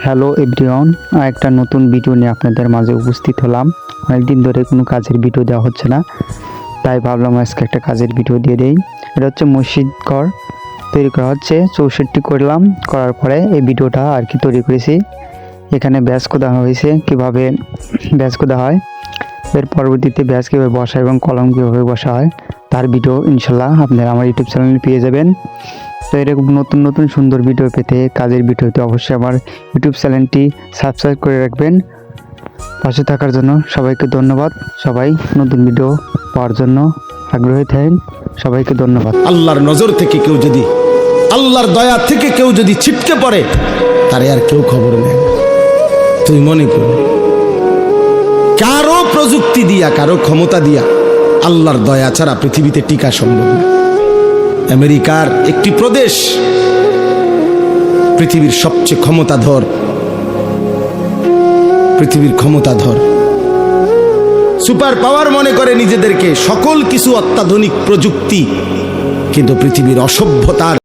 Hello everyone, একটা নতুন video নিয়ে আপনাদের মাঝে উপস্থিত হলাম। অনেকদিন ধরে কোনো কাজের ভিডিও দেওয়া হচ্ছে না, তাই ভাবলাম আজকে একটা কাজের ভিডিও দিয়ে দেই। এটা হচ্ছে মসজিদ ঘর তৈরি করা হচ্ছে, 64 করলাম, করার পরে এই ভিডিওটা আর কি তৈরি করেছি। এখানে ব্যাস খোদা হয়েছে, কিভাবে ব্যাস খোদা হয়, এর পরবর্তীতে ব্যাস কীভাবে বসা এবং কলম কীভাবে বসা হয় তার ভিডিও ইনশাল্লাহ আপনারা আমার ইউটিউব চ্যানেলে পেয়ে যাবেন। তো এরকম নতুন নতুন সুন্দর ভিডিও পেতে, কাজের ভিডিওতে অবশ্যই আমার ইউটিউব চ্যানেলটি সাবস্ক্রাইব করে রাখবেন। পাশে থাকার জন্য সবাইকে ধন্যবাদ। সবাই নতুন ভিডিও পাওয়ার জন্য আগ্রহী থাকেন, সবাইকে ধন্যবাদ। আল্লাহর নজর থেকে কেউ যদি, আল্লাহর দয়া থেকে কেউ যদি ছিটকে পড়ে, তারে আর কেউ খবর নেয় না। তুই মনে কর, কারো প্রযুক্তি দিয়া, কারো ক্ষমতা দিয়া আল্লাহর দয়া ছাড়া পৃথিবীতে টিকা সম্ভব না। আমেরিকার একটি প্রদেশ পৃথিবীর সবচেয়ে ক্ষমতাধর সুপার পাওয়ার মনে করে নিজেদেরকে, সকল কিছু অত্যাধুনিক প্রযুক্তি, কিন্তু পৃথিবীর অসভ্যতার